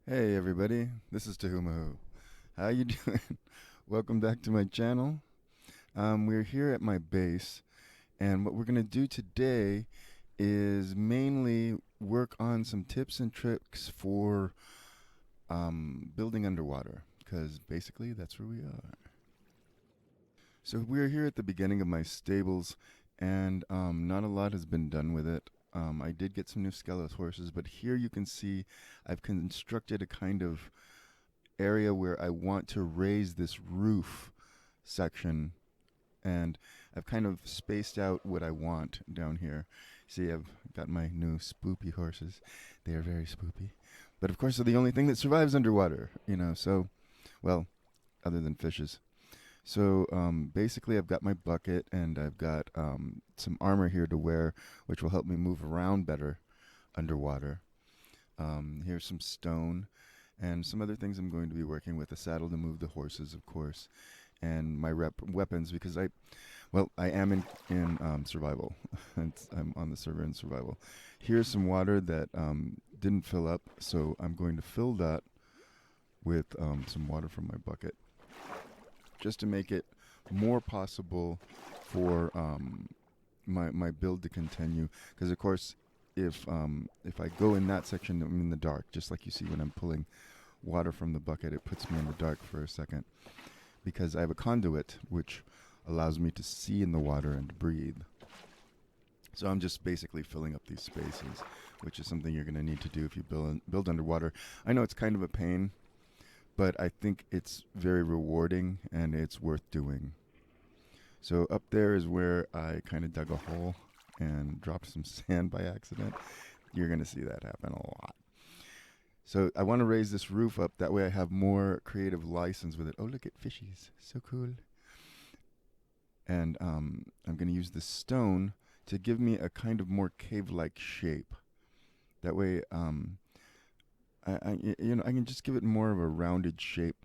Hey everybody, this is Tahumahu. How you doing? Welcome back to my channel. We're here at my base, and what we're gonna do today is mainly work on some tips and tricks for building underwater, because basically that's where we are. So we're here at the beginning of my stables, and not a lot has been done with it. I did get some new skeleton horses, but here you can see I've constructed a kind of area where I want to raise this roof section, and I've kind of spaced out what I want down here. See, I've got my new spoopy horses. They are very spoopy. But of course, they're the only thing that survives underwater, so, well, other than fishes. So basically, I've got my bucket and I've got some armor here to wear, which will help me move around better underwater. Here's some stone and some other things I'm going to be working with. A saddle to move the horses, of course, and my weapons, because I am in survival. I'm on the server in survival. Here's some water that didn't fill up, so I'm going to fill that with some water from my bucket, just to make it more possible for my build to continue. Because of course, if I go in that section, I'm in the dark, just like you see when I'm pulling water from the bucket. It puts me in the dark for a second because I have a conduit which allows me to see in the water and breathe. So I'm just basically filling up these spaces, which is something you're going to need to do if you build underwater. I know it's kind of a pain, but I think it's very rewarding and it's worth doing. So up there is where I kind of dug a hole and dropped some sand by accident. You're going to see that happen a lot. So I want to raise this roof up. That way I have more creative license with it. Oh, look at fishies. So cool. And I'm going to use this stone to give me a kind of more cave-like shape. That way I can just give it more of a rounded shape,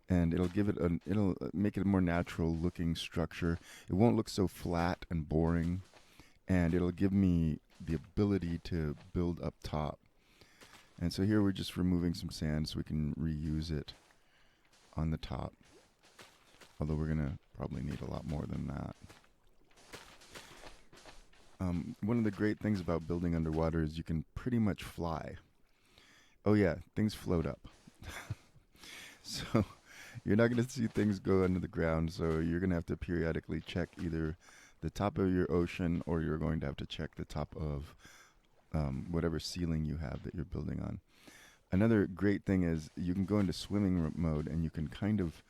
and it'll make it a more natural looking structure. It won't look so flat and boring, and it'll give me the ability to build up top. And so here we're just removing some sand so we can reuse it on the top. Although we're going to probably need a lot more than that. One of the great things about building underwater is you can pretty much fly. Oh yeah, things float up. So you're not going to see things go under the ground, so you're going to have to periodically check either the top of your ocean, or you're going to have to check the top of whatever ceiling you have that you're building on. Another great thing is you can go into swimming mode and you can kind of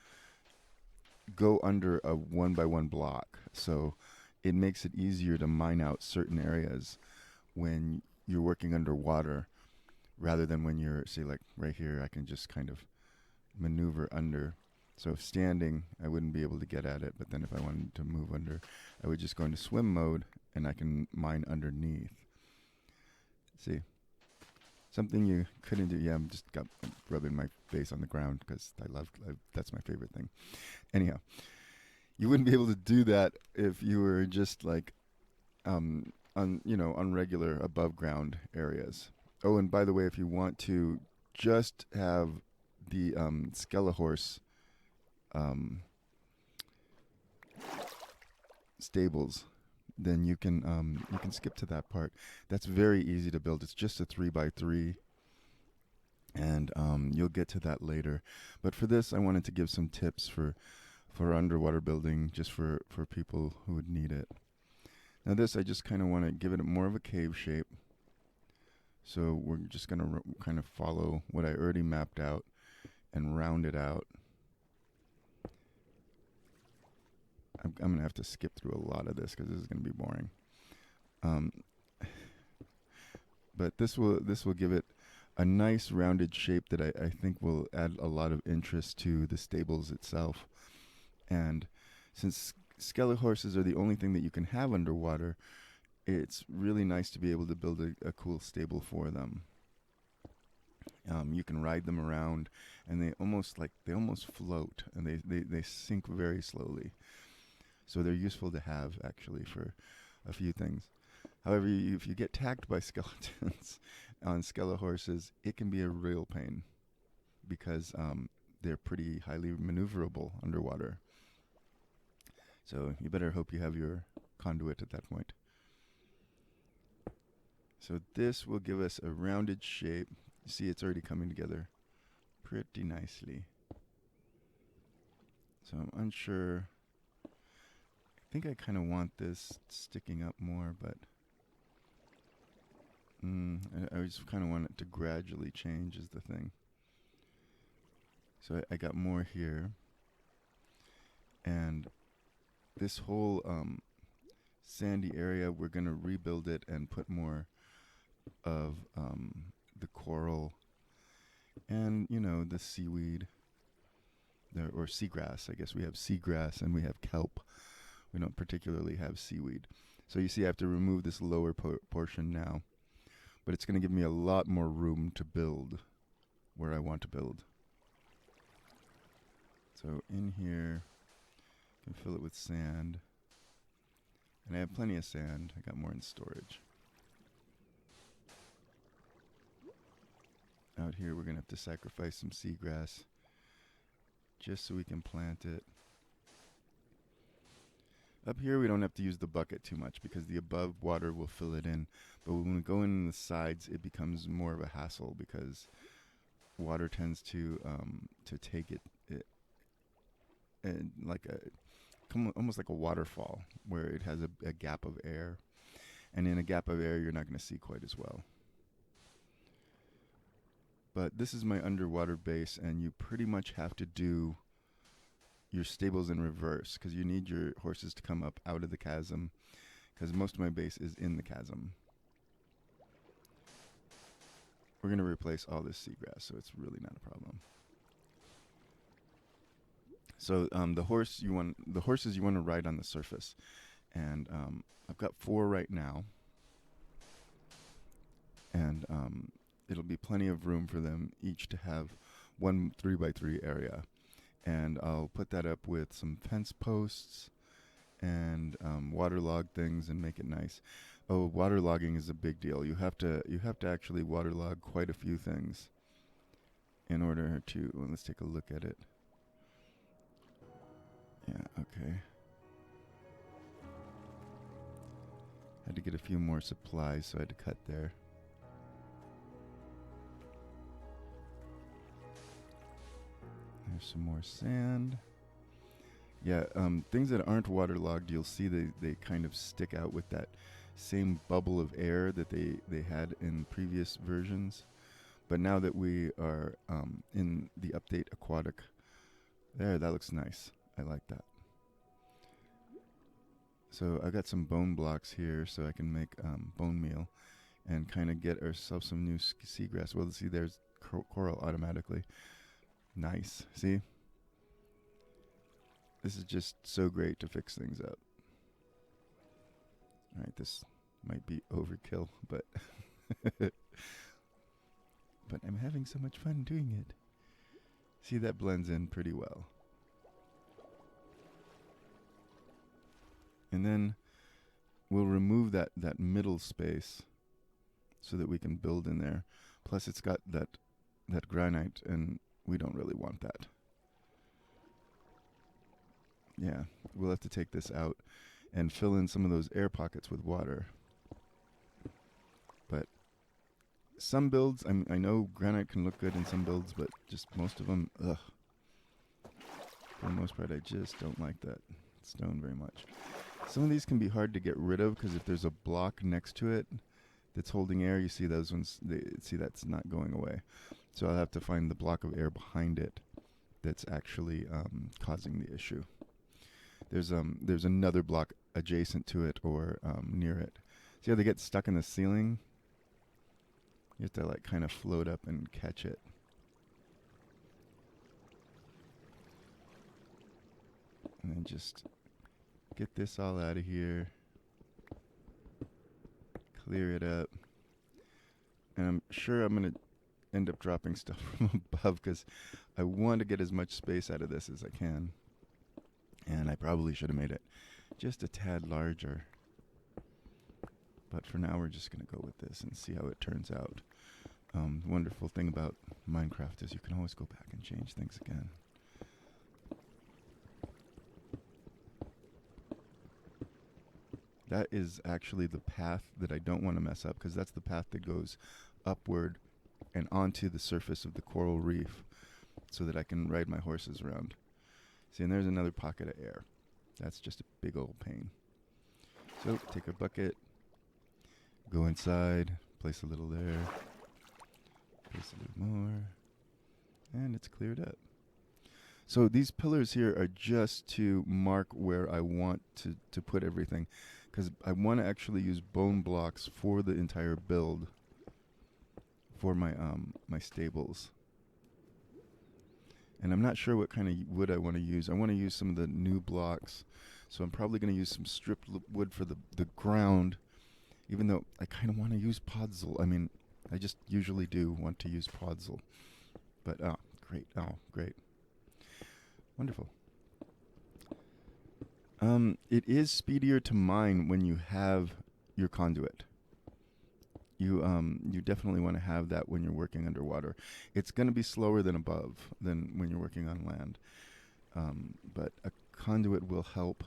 go under a 1x1 block. So it makes it easier to mine out certain areas when you're working underwater, rather than when you're, say, like right here, I can just kind of maneuver under. So if standing, I wouldn't be able to get at it, but then if I wanted to move under, I would just go into swim mode and I can mine underneath. See, something you couldn't do. Yeah, I'm just rubbing my face on the ground because that's my favorite thing. Anyhow, you wouldn't be able to do that if you were just like on regular above ground areas. Oh, and by the way, if you want to just have the Skelehorse stables, then you can skip to that part. That's very easy to build. It's just a 3x3, and you'll get to that later. But for this, I wanted to give some tips for underwater building, just for people who would need it. Now this, I just kind of want to give it more of a cave shape. So we're just going to kind of follow what I already mapped out and round it out. I'm going to have to skip through a lot of this because this is going to be boring. But this will give it a nice rounded shape that I think will add a lot of interest to the stables itself. And since skeleton horses are the only thing that you can have underwater, it's really nice to be able to build a cool stable for them. You can ride them around, and they almost float, and they sink very slowly. So they're useful to have, actually, for a few things. However, if you get attacked by skeletons on skeleton horses, it can be a real pain. because they're pretty highly maneuverable underwater. So you better hope you have your conduit at that point. So this will give us a rounded shape. You see it's already coming together pretty nicely. So I'm unsure. I think I kind of want this sticking up more, but I just kind of want it to gradually change is the thing. So I got more here. And this whole sandy area, we're going to rebuild it and put more of the coral and, you know, the seaweed or seagrass. I guess we have seagrass and we have kelp. We don't particularly have seaweed. So you see I have to remove this lower portion now. But it's going to give me a lot more room to build where I want to build. So in here, I can fill it with sand. And I have plenty of sand. I got more in storage. Out here, we're going to have to sacrifice some seagrass just so we can plant it. Up here, we don't have to use the bucket too much because the above water will fill it in. But when we go in the sides, it becomes more of a hassle because water tends to take it like almost like a waterfall where it has a gap of air. And in a gap of air, you're not going to see quite as well. But this is my underwater base, and you pretty much have to do your stables in reverse because you need your horses to come up out of the chasm because most of my base is in the chasm. We're going to replace all this seagrass, so it's really not a problem. So the horses you want to ride on the surface, and I've got 4 right now, and it'll be plenty of room for them each to have one 3x3 area. And I'll put that up with some fence posts and waterlog things and make it nice. Oh, waterlogging is a big deal. You have to actually waterlog quite a few things in order to. Well, let's take a look at it. Yeah, okay. Had to get a few more supplies, so I had to cut there. There's some more sand. Yeah, things that aren't waterlogged, you'll see they kind of stick out with that same bubble of air that they had in previous versions. But now that we are in the update aquatic, that looks nice. I like that. So I got some bone blocks here so I can make bone meal and kind of get ourselves some new seagrass. Well, see, there's coral automatically. Nice. See? This is just so great to fix things up. All right, this might be overkill, but but I'm having so much fun doing it. See, that blends in pretty well. And then we'll remove that middle space so that we can build in there. Plus, it's got that granite, and we don't really want that. Yeah, we'll have to take this out and fill in some of those air pockets with water. But some builds, I know granite can look good in some builds, but just most of them, ugh. For the most part, I just don't like that stone very much. Some of these can be hard to get rid of because if there's a block next to it that's holding air, you see those ones, see that's not going away. So I'll have to find the block of air behind it that's actually causing the issue. There's another block adjacent to it or near it. See how they get stuck in the ceiling? You have to like kind of float up and catch it. And then just get this all out of here. Clear it up. And I'm sure I'm going to end up dropping stuff from above because I want to get as much space out of this as I can. And I probably should have made it just a tad larger. But for now, we're just going to go with this and see how it turns out. Wonderful thing about Minecraft is you can always go back and change things again. That is actually the path that I don't want to mess up, because that's the path that goes upward and onto the surface of the coral reef so that I can ride my horses around. See, and there's another pocket of air. That's just a big old pain. So take a bucket, go inside, place a little there, place a little more, and it's cleared up. So these pillars here are just to mark where I want to put everything, because I want to actually use bone blocks for the entire build for my my stables. And I'm not sure what kind of wood I want to use. I want to use some of the new blocks. So I'm probably going to use some stripped wood for the ground, even though I kind of want to use podzol. I mean, I just usually do want to use podzol. But, great. Oh, great. Wonderful. It is speedier to mine when you have your conduit. You definitely want to have that when you're working underwater. It's going to be slower than when you're working on land. But a conduit will help.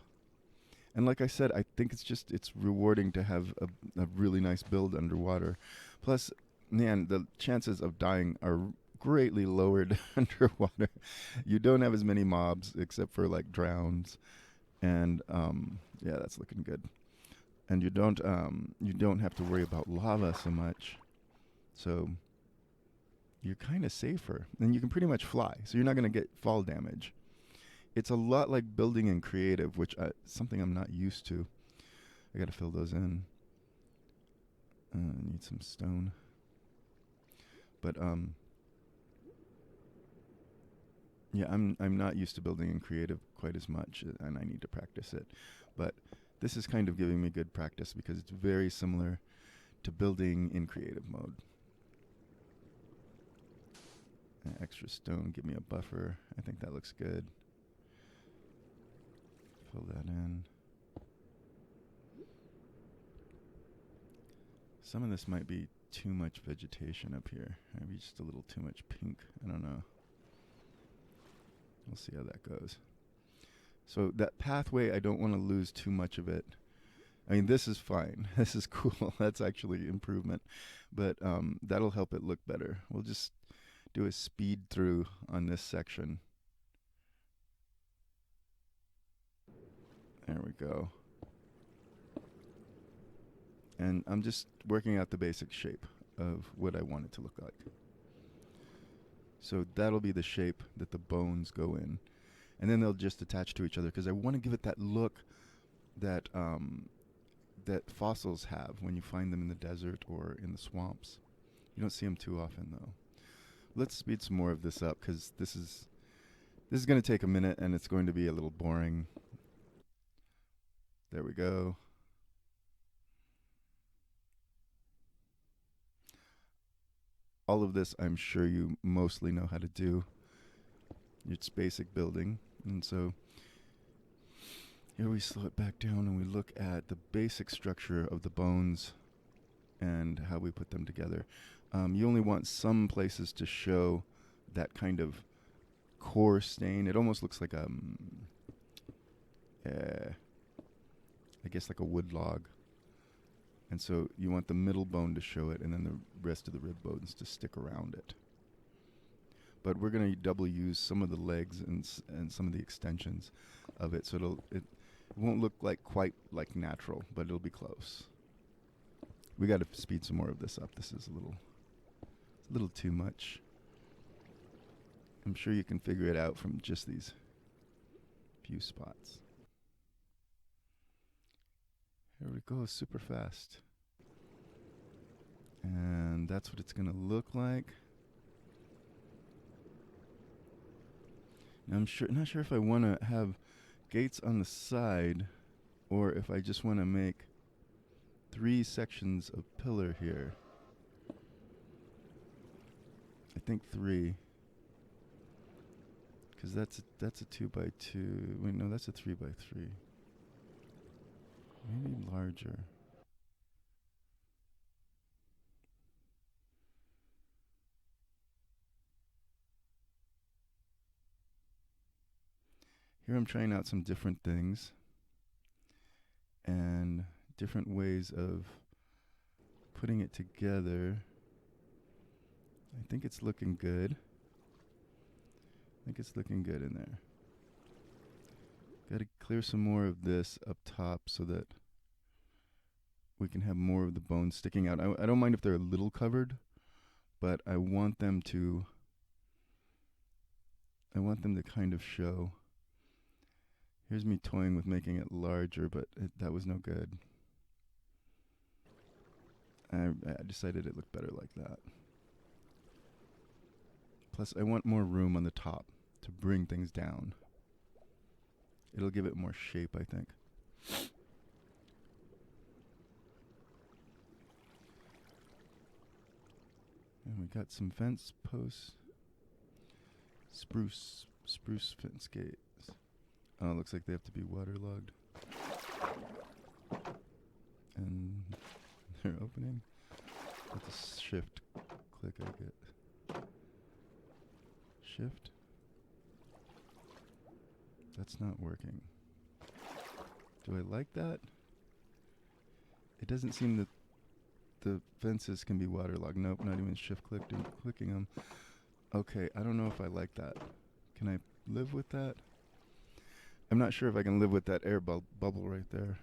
And like I said, I think it's rewarding to have a really nice build underwater. Plus, man, the chances of dying are greatly lowered underwater. You don't have as many mobs except for like drowns. And yeah, that's looking good. And you don't have to worry about lava so much. So you're kind of safer. And you can pretty much fly, so you're not going to get fall damage. It's a lot like building in creative, which something I'm not used to. I got to fill those in. Need some stone. But yeah, I'm not used to building in creative quite as much, and I need to practice it. But this is kind of giving me good practice because it's very similar to building in creative mode. Extra stone, give me a buffer. I think that looks good. Fill that in. Some of this might be too much vegetation up here. Maybe just a little too much pink. I don't know. We'll see how that goes. So that pathway, I don't want to lose too much of it. I mean, this is fine. This is cool. That's actually improvement. But that'll help it look better. We'll just do a speed through on this section. There we go. And I'm just working out the basic shape of what I want it to look like. So that'll be the shape that the bones go in. And then they'll just attach to each other, because I want to give it that look that that fossils have when you find them in the desert or in the swamps. You don't see them too often, though. Let's speed some more of this up, because this is going to take a minute, and it's going to be a little boring. There we go. All of this, I'm sure you mostly know how to do. It's basic building. And so here we slow it back down and we look at the basic structure of the bones and how we put them together. You only want some places to show that kind of core stain. It almost looks like I guess like a wood log. And so you want the middle bone to show it, and then the rest of the rib bones to stick around it. But we're going to double use some of the legs and some of the extensions of it, so it won't look like quite like natural, but it'll be close. We got to speed some more of this up. This is a little too much. I'm sure you can figure it out from just these few spots. Here we go, super fast. And that's what it's going to look like. Now I'm not sure if I want to have gates on the side or if I just want to make 3 sections of pillar here. I think 3. Because that's a 2x2. Wait, no, that's a 3x3. Maybe larger. Here I'm trying out some different things and different ways of putting it together. I think it's looking good. I think it's looking good in there. Got to clear some more of this up top so that we can have more of the bones sticking out. I don't mind if they're a little covered, but I want them to kind of show. Here's me toying with making it larger, but that was no good. I decided it looked better like that. Plus, I want more room on the top to bring things down. It'll give it more shape, I think. And we got some fence posts. Spruce fence gates. Oh, it looks like they have to be waterlogged. And they're opening. That's a shift click I get. Shift. That's not working. Do I like that? It doesn't seem that the fences can be waterlogged. Nope, not even shift clicking them. Okay, I don't know if I like that. Can I live with that? I'm not sure if I can live with that air bubble right there.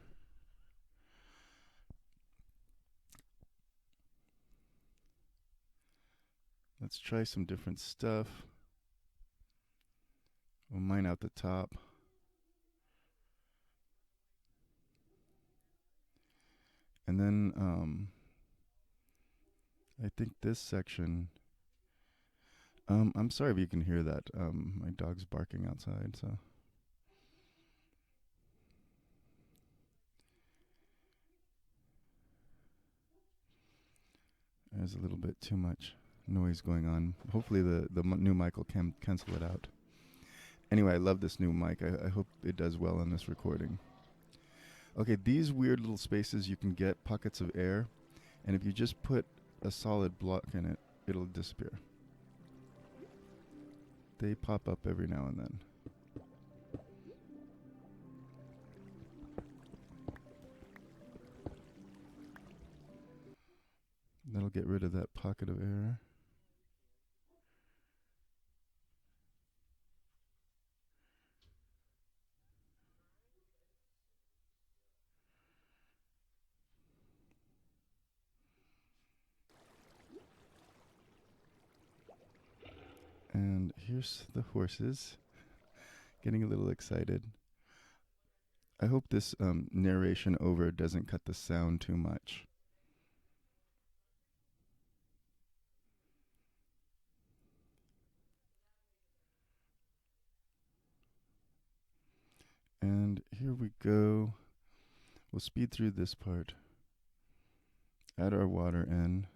Let's try some different stuff. We'll mine out the top. And then I think this section, I'm sorry if you can hear that. My dog's barking outside, so. There's a little bit too much noise going on. Hopefully the new mic will cancel it out. Anyway, I love this new mic. I hope it does well on this recording. Okay, these weird little spaces, you can get pockets of air, and if you just put a solid block in it, it'll disappear. They pop up every now and then. That'll get rid of that pocket of air. And here's the horses. Getting a little excited. I hope this narration over doesn't cut the sound too much. And here we go. We'll speed through this part. Add our water in.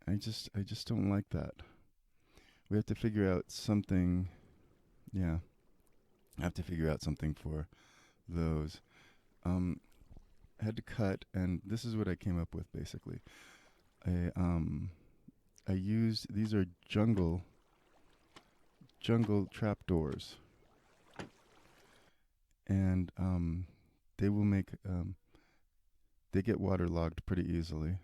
I just don't like that. We have to figure out something. Yeah. I have to figure out something for those. I had to cut, and this is what I came up with basically. I used, these are jungle trapdoors, and they will make they get waterlogged pretty easily,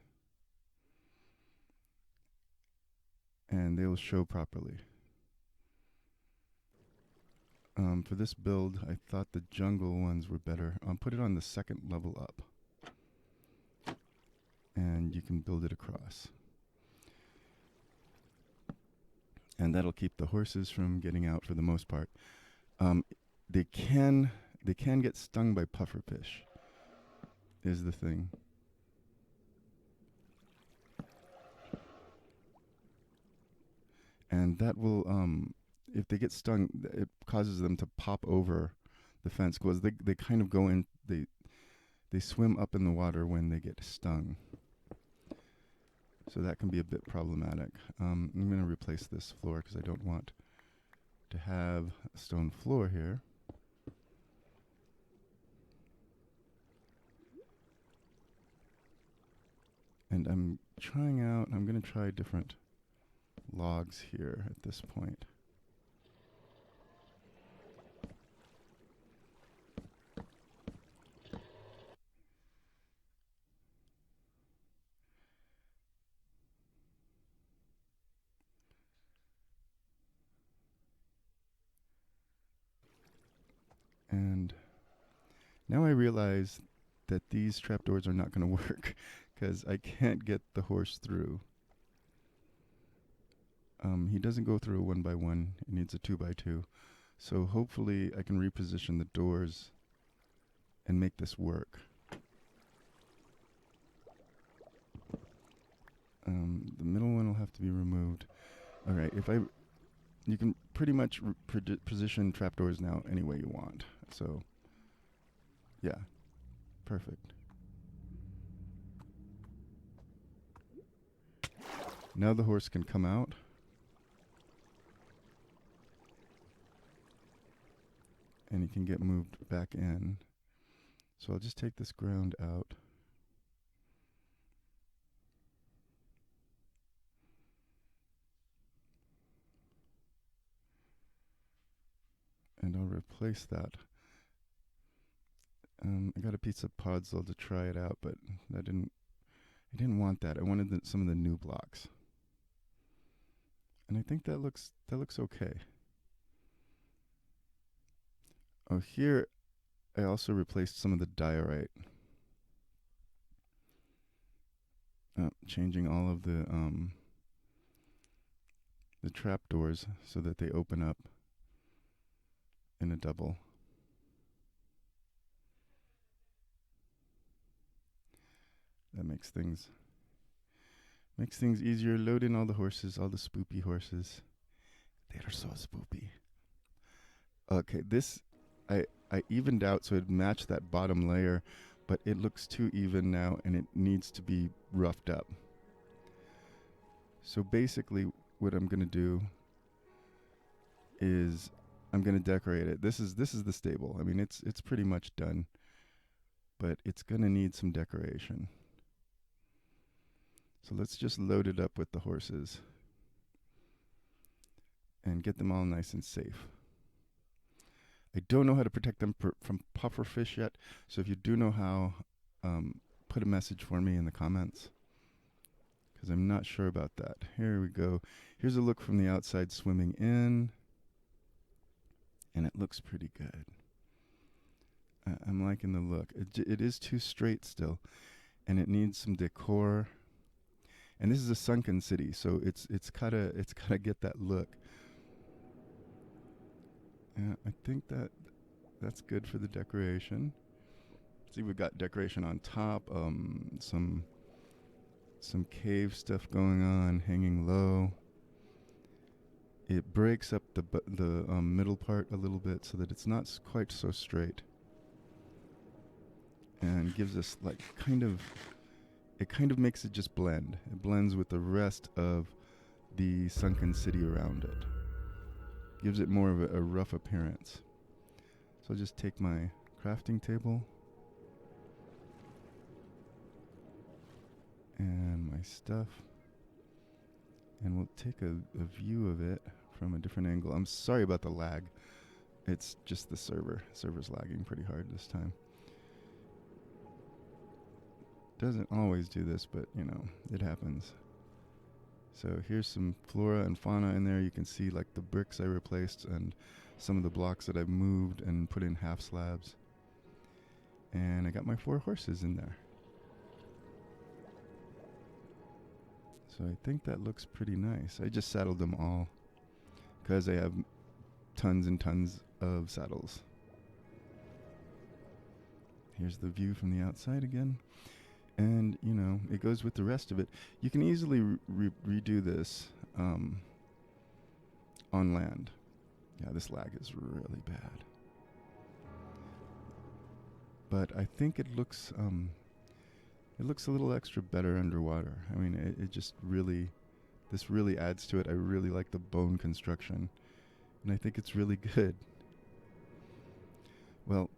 and they will show properly. For this build, I thought the jungle ones were better. Put it on the second level up, and you can build it across. And that'll keep the horses from getting out for the most part. They can get stung by pufferfish, is the thing. And that will, if they get stung, it causes them to pop over the fence, because they kind of go in, they swim up in the water when they get stung. So that can be a bit problematic. I'm going to replace this floor because I don't want to have a stone floor here. And I'm going to try different logs here at this point. And now I realize that these trapdoors are not going to work because I can't get the horse through. He doesn't go through a 1 by 1. It needs a 2 by 2. So hopefully I can reposition the doors and make this work. The middle one will have to be removed. All right, you can pretty much position trapdoors now any way you want. So, yeah, perfect. Now the horse can come out. And he can get moved back in. So I'll just take this ground out. And I'll replace that. I got a piece of podzol to try it out, but I didn't want that. I wanted some of the new blocks. And I think that looks okay. Oh, here I also replaced some of the diorite. Changing all of the trapdoors so that they open up in a double. That makes things easier. Load in all the horses, all the spoopy horses. They are so spoopy. Okay, this I evened out so it matched that bottom layer, but it looks too even now and it needs to be roughed up. So basically what I'm gonna do is I'm gonna decorate it. This is the stable. I mean it's pretty much done, but it's gonna need some decoration. So let's just load it up with the horses and get them all nice and safe. I don't know how to protect them from pufferfish yet, so if you do know how, put a message for me in the comments, because I'm not sure about that. Here we go. Here's a look from the outside swimming in, and it looks pretty good. I'm liking the look. It is too straight still, and it needs some decor. And this is a sunken city, so it's gotta get that look. I think that's good for the decoration. See, we've got decoration on top, some cave stuff going on, hanging low. It breaks up the middle part a little bit so that it's not quite so straight, and gives us like it kind of makes it just blend. It blends with the rest of the sunken city around it. Gives it more of a rough appearance. So I'll just take my crafting table and my stuff, and we'll take a view of it from a different angle. I'm sorry about the lag. It's just the server's lagging pretty hard this time. Doesn't always do this, but you know, it happens. So here's some flora and fauna in there. You can see like the bricks I replaced and some of the blocks that I've moved and put in half slabs. And I got my 4 horses in there. So I think that looks pretty nice. I just saddled them all because I have tons and tons of saddles. Here's the view from the outside again. And, you know, it goes with the rest of it. You can easily redo this on land. Yeah, this lag is really bad. But I think it looks a little extra better underwater. I mean, it just this really adds to it. I really like the bone construction, and I think it's really good. Well,